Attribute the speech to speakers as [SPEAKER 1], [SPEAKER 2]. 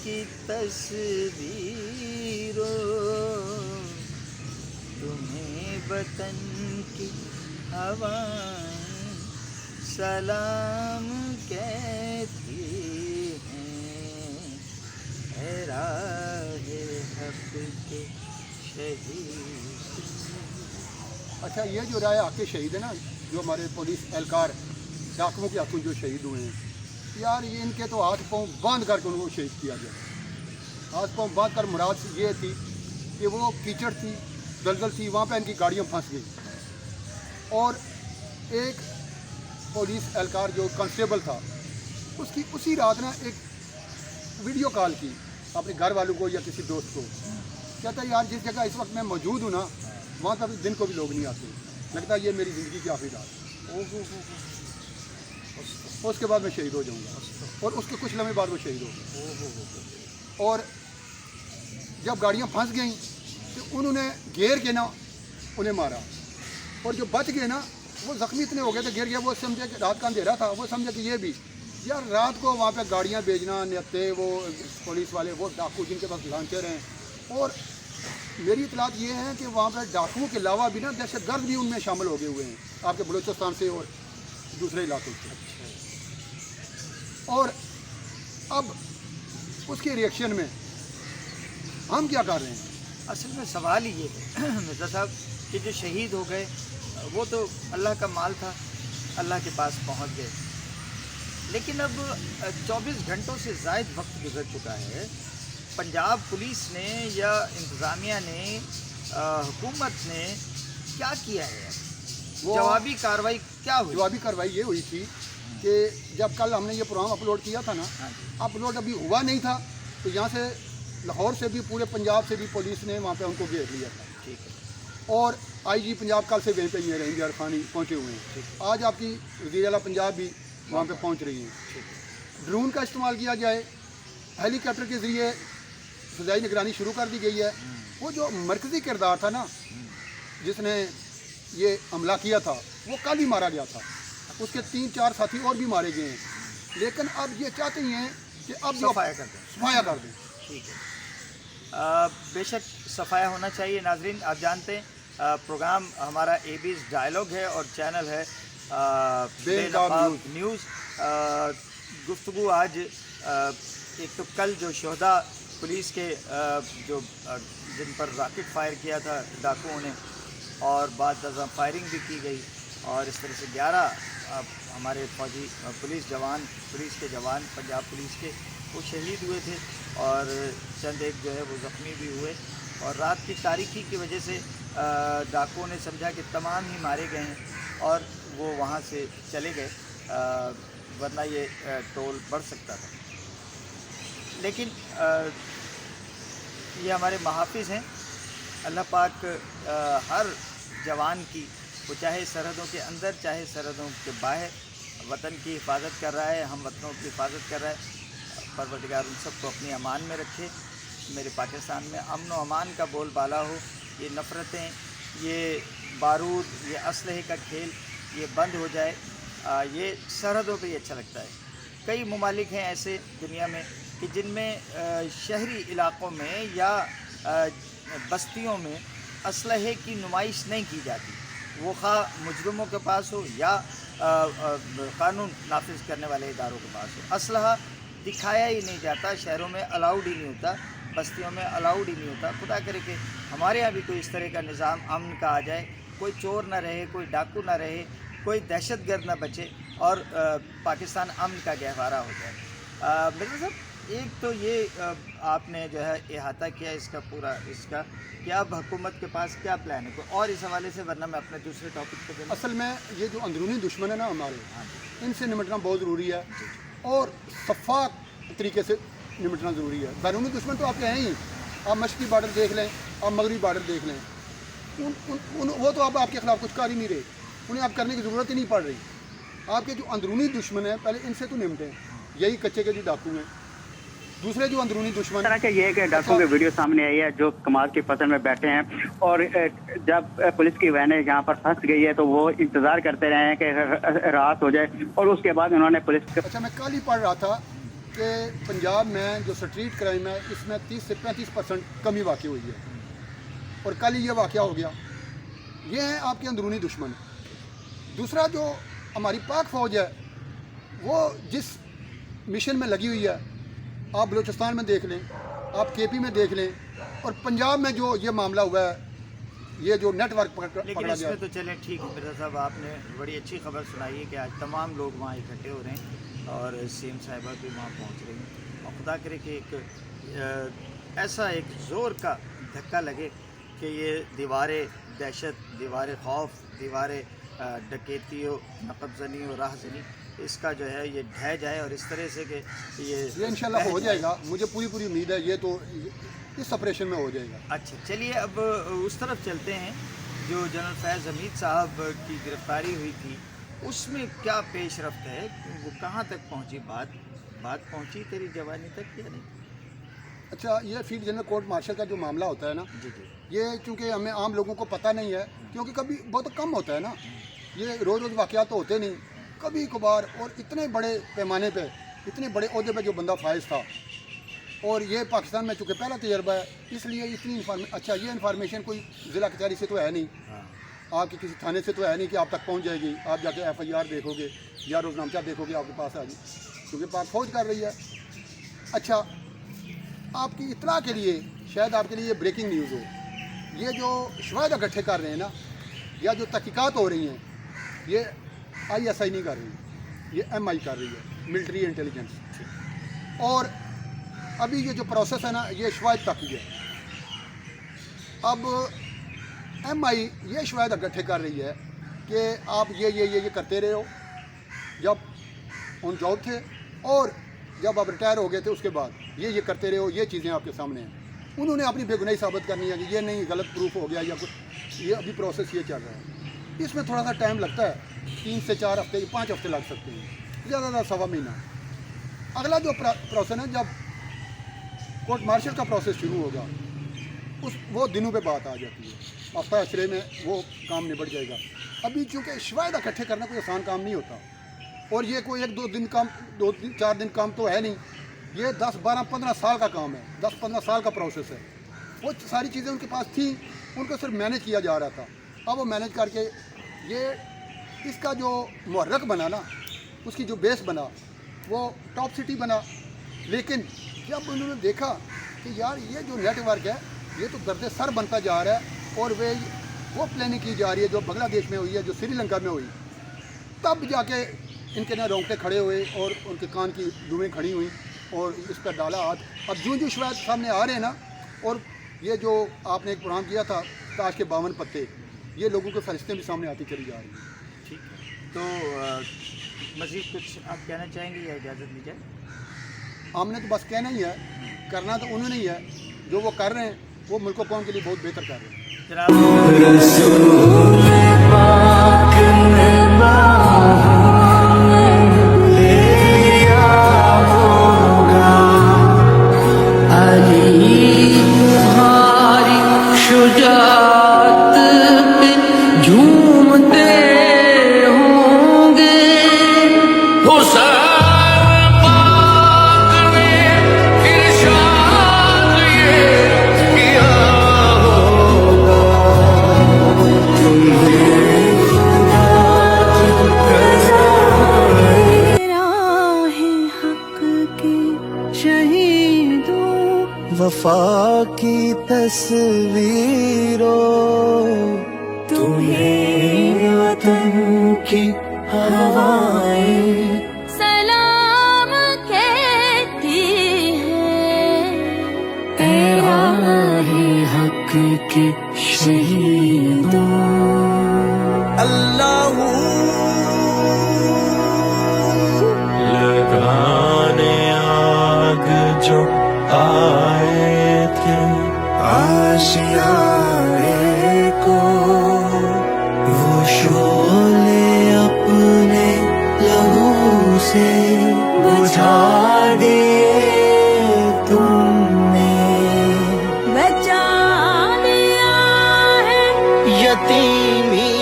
[SPEAKER 1] की तस्वीरों, तुम्हें वतन की हवाएं सलाम कहती हैं, है राहे हक के शहीद।
[SPEAKER 2] अच्छा, ये जो राय आपके शहीद है ना, जो हमारे पुलिस एहलकार डाकुओं के हाथों जो शहीद हुए हैं, यार ये इनके तो हाथ पाँव बांध करके उनको शहीद किया गया। हाथ पाँव बांध कर मुराद ये थी कि वो कीचड़ थी, दलदल थी, वहाँ पे इनकी गाड़ियाँ फंस गई और एक पुलिस एहलकार जो कांस्टेबल था उसकी उसी रात ना एक वीडियो कॉल की अपने घर वालों को या किसी दोस्त को, कहता है यार जिस जगह इस वक्त मैं मौजूद हूँ ना, वहाँ तक दिन को भी लोग नहीं आते, लगता है ये मेरी ज़िंदगी की आखिरी रात। उसके बाद मैं शहीद हो जाऊँगा। और उसके कुछ लम्हे बाद वो शहीद हो गए। और जब गाड़ियाँ फंस गई तो उन्होंने घेर के ना उन्हें मारा, और जो बच गए ना वो ज़ख्मी इतने हो गए थे, गिर गया, वो समझे कि रात का अंधेरा था, वो समझे कि ये भी यार रात को वहाँ पे गाड़ियाँ भेजना नेते वो पुलिस वाले वो डाकू जिनके पास लांचर हैं। और मेरी इतलात ये है कि वहाँ पर डाकुओं के अलावा भी ना दहशतगर्द भी उनमें शामिल हो गए हुए हैं, आपके बलूचिस्तान से और दूसरे इलाकों से। और अब उसके रिएक्शन में हम क्या कर रहे हैं?
[SPEAKER 1] असल में सवाल ही ये है मिर्ज़ा साहब कि जो शहीद हो गए वो तो अल्लाह का माल था, अल्लाह के पास पहुंच गए, लेकिन अब 24 घंटों से ज़ायद वक्त गुजर चुका है। पंजाब पुलिस ने या इंतज़ामिया ने हुकूमत ने क्या किया है?
[SPEAKER 2] वो
[SPEAKER 1] जवाबी कार्रवाई क्या हुई?
[SPEAKER 2] जवाबी कार्रवाई ये हुई थी कि जब कल हमने ये प्रोग्राम अपलोड किया था ना, अपलोड अभी हुआ नहीं था, तो यहाँ से लाहौर से भी पूरे पंजाब से भी पुलिस ने वहाँ पे उनको घेर लिया था।
[SPEAKER 1] ठीक है।
[SPEAKER 2] और आईजी पंजाब कल से वहीं पे ही रहेंगे, अरफानी पहुँचे हुए हैं। आज आपकी वज़ीर आला पंजाब भी वहाँ पे पहुँच रही हैं। ड्रोन का इस्तेमाल किया जाए, हेलीकॉप्टर के ज़रिए फ़िज़ाई निगरानी शुरू कर दी गई है। वो जो मरकज़ी किरदार था ना जिसने ये हमला किया था, वो कल ही मारा गया था, उसके 3-4 साथी और भी मारे गए हैं। लेकिन अब ये चाहते हैं कि अब जो
[SPEAKER 1] सफाया कर दें। ठीक है, बेशक सफाया होना चाहिए। नाजरीन, आप जानते हैं प्रोग्राम हमारा एबीज डायलॉग है और चैनल है बेनकाब न्यूज़। गुफ्तगू आज एक तो कल जो शहदा पुलिस के जो जिन पर रॉकेट फायर किया था डाकुओं ने, और बाद फायरिंग भी की गई, और इस तरह से 11 हमारे फौजी पुलिस के जवान पंजाब पुलिस के वो शहीद हुए थे, और चंद एक जो है वो ज़ख्मी भी हुए। और रात की तारीकी की वजह से डाकुओं ने समझा कि तमाम ही मारे गए हैं और वो वहाँ से चले गए, वरना ये टोल बढ़ सकता था। लेकिन ये हमारे महाफिज हैं। अल्लाह पाक हर जवान की, वो चाहे सरहदों के अंदर चाहे सरहदों के बाहर, वतन की हिफाजत कर रहा है, हम वतनों की हिफाजत कर रहा है। परवरदिगार उन सबको अपनी अमान में रखे। मेरे पाकिस्तान में अमन व अमान का बोलबाला हो। ये नफ़रतें, ये बारूद, ये असलहे का खेल ये बंद हो जाए। ये सरहदों पे ही अच्छा लगता है। कई ममालिक हैं ऐसे दुनिया में कि जिनमें शहरी इलाक़ों में या बस्तियों में असलहे की नुमाइश नहीं की जाती, वो खा मुजरिमों के पास हो या कानून नाफिज करने वाले इदारों के पास हो। असलहा दिखाया ही नहीं जाता, शहरों में अलाउड ही नहीं होता, बस्तियों में अलाउड ही नहीं होता। खुदा करे कि हमारे यहाँ भी कोई इस तरह का निज़ाम अमन का आ जाए, कोई चोर ना रहे, कोई डाकू ना रहे, कोई दहशतगर्द ना बचे, और पाकिस्तान अमन का गहवारा हो जाए। मिर्ज़ा साहब, एक तो ये आपने जो है इहाता किया इसका पूरा, इसका क्या अब हुकूमत के पास क्या प्लान है कोई और इस हवाले से, वरना मैं अपने दूसरे टॉपिक पे चलूँ।
[SPEAKER 2] असल में ये जो अंदरूनी दुश्मन है ना हमारे, इनसे निपटना बहुत ज़रूरी है और शफाफ तरीके से निपटना ज़रूरी है। बैरूनी दुश्मन तो आपके हैं ही, आप मशरक़ी बार्डर देख लें, आप मगरबी बार्डर देख लें, वो तो अब आपके ख़िलाफ़ कुछ कर ही नहीं रहे, उन्हें आप करने की ज़रूरत ही नहीं पड़ रही। आपके जो अंदरूनी दुश्मन है पहले इनसे तो निपटें, यही कच्चे के जो डाकू हैं। दूसरे जो अंदरूनी दुश्मन
[SPEAKER 3] तरह के ये है कि डाकुओं की वीडियो सामने आई है जो कमाल की फसल में बैठे हैं, और जब पुलिस की वैन यहाँ पर फंस गई है तो वो इंतजार करते रहे हैं कि रात हो जाए, और उसके बाद उन्होंने पुलिस
[SPEAKER 2] अच्छा, मैं कल ही पढ़ रहा था کہ پنجاب میں جو سٹریٹ کرائم ہے اس میں 30 سے 35% کمی واقع ہوئی ہے، اور کل ہی یہ واقعہ ہو گیا. یہ ہیں آپ کے اندرونی دشمن. دوسرا جو ہماری پاک فوج ہے وہ جس مشن میں لگی ہوئی ہے، آپ بلوچستان میں دیکھ لیں، آپ کے پی میں دیکھ لیں، اور پنجاب میں جو یہ معاملہ ہوا ہے، یہ جو نیٹ ورک
[SPEAKER 1] لیکن
[SPEAKER 2] پکڑا
[SPEAKER 1] اس
[SPEAKER 2] گیا
[SPEAKER 1] میں تو چلیں ٹھیک ہے مرزا صاحب، آپ نے بڑی اچھی خبر سنائی ہے کہ آج تمام لوگ وہاں اکٹھے ہو رہے ہیں اور سی ایم صاحبہ بھی وہاں پہنچ رہی ہیں، اور خدا کرے کہ ایک ایسا ایک زور کا دھکا لگے کہ یہ دیوار دہشت، دیوار خوف، دیوار ڈکیتی و نقب زنی و راہ زنی، اس کا جو ہے یہ ڈھہ جائے، اور اس طرح سے کہ
[SPEAKER 2] یہ انشاءاللہ ہو جائے گا. مجھے پوری امید ہے یہ تو اس آپریشن میں ہو جائے گا.
[SPEAKER 1] اچھا چلیے اب اس طرف چلتے ہیں. جو جنرل فیض حمید صاحب کی گرفتاری ہوئی تھی اس میں کیا پیش رفت ہے؟ وہ کہاں تک پہنچی؟ بات پہنچی تیری جوانی تک یا نہیں؟
[SPEAKER 2] اچھا، یہ فیلڈ جنرل کورٹ مارشل کا جو معاملہ ہوتا ہے نا،
[SPEAKER 1] جی جی
[SPEAKER 2] یہ چونکہ ہمیں عام لوگوں کو پتہ نہیں ہے، کیونکہ کبھی بہت کم ہوتا ہے نا، یہ روز واقعات تو ہوتے نہیں، کبھی کبھار، اور اتنے بڑے پیمانے پہ، اتنے بڑے عہدے پہ جو بندہ فائز تھا، اور یہ پاکستان میں چونکہ پہلا تجربہ ہے، اس لیے اتنی اچھا یہ انفارمیشن کوئی ضلع کچہری سے تو ہے نہیں، آپ کے کسی تھانے سے تو ہے نہیں کہ آپ تک پہنچ جائے گی، آپ جا کے FIR دیکھو گے یا روزنامچہ دیکھو گے آپ کے پاس آ جائے، کیونکہ پاک فوج کر رہی ہے. اچھا، آپ کی اطلاع کے لیے شاید آپ کے لیے یہ بریکنگ نیوز ہو، یہ جو شواہد اکٹھے کر رہے ہیں نا، یا جو تحقیقات ہو رہی ہیں، یہ ISI نہیں کر رہی، یہ MI کر رہی ہے، ملٹری انٹیلیجنس. اور ابھی یہ جو پروسیس ہے نا، یہ شواہد تک ہی ہے. اب MI یہ شواہد اکٹھے کر رہی ہے کہ آپ یہ کرتے رہے ہو جب آن جاب تھے، اور جب آپ ریٹائر ہو گئے تھے اس کے بعد یہ کرتے رہے ہو، یہ چیزیں آپ کے سامنے ہیں. انہوں نے اپنی بے گناہی ثابت کرنی ہے کہ یہ نہیں غلط پروف ہو گیا یا کچھ، یہ ابھی پروسیس یہ چل رہا ہے. اس میں تھوڑا سا ٹائم لگتا ہے، 3 سے 4 ہفتے 5 ہفتے لگ سکتے ہیں، زیادہ تر 1.25 مہینہ. اگلا جو پروسیس ہے، جب کورٹ مارشل کا پروسیس شروع ہوگا، وہ دنوں پہ بات آ جاتی ہے، ہفتہ اشرے میں وہ کام نبٹ جائے گا. ابھی چونکہ شواہد اکٹھے کرنا کوئی آسان کام نہیں ہوتا، اور یہ کوئی 2-4 دن کام تو ہے نہیں، یہ 10 12 15 سال کا کام ہے، 10-15 سال کا پروسیس ہے. وہ ساری چیزیں ان کے پاس تھیں، ان کو صرف مینیج کیا جا رہا تھا. اب وہ مینیج کر کے یہ اس کا جو محرک بنا نا، اس کی جو بیس بنا، وہ ٹاپ سٹی بنا. لیکن جب انہوں نے دیکھا کہ یار یہ جو نیٹ ورک ہے یہ تو درد سر بنتا جا رہا ہے، اور وہ پلاننگ کی جا رہی ہے جو بنگلہ دیش میں ہوئی ہے، جو سری لنکا میں ہوئی، تب جا کے ان کے نا رونگٹے کھڑے ہوئے اور ان کے کان کی دھویں کھڑی ہوئیں اور اس پر ڈالا ہاتھ. اب جو شواہد سامنے آ رہے ہیں نا، اور یہ جو آپ نے ایک پروگرام کیا تھا تاش کے 52 پتے، یہ لوگوں کے فہرستیں بھی سامنے آتی چلی جا رہی ہیں.
[SPEAKER 1] ٹھیک ہے، تو مزید کچھ آپ کہنا چاہیں گے یا اجازت دی جائے؟
[SPEAKER 2] ہم نے تو بس کہنا ہی ہے، کرنا تو انہوں نے ہی ہے، جو وہ کر رہے ہیں وہ ملک و قوم کے لیے بہت بہتر کر رہے ہیں.
[SPEAKER 4] وفا کی تصویروں، تمہیں وطن کی ہوائیں
[SPEAKER 5] سلام کہتی ہیں.
[SPEAKER 4] اے راہ حق کے شہیدوں، اللہ لگانے آگ جو آئے تھے آشیانے کو، وہ شعلے اپنے لہو سے بجھا دیے تم نے،
[SPEAKER 5] بچا لیا ہے
[SPEAKER 4] یتیمی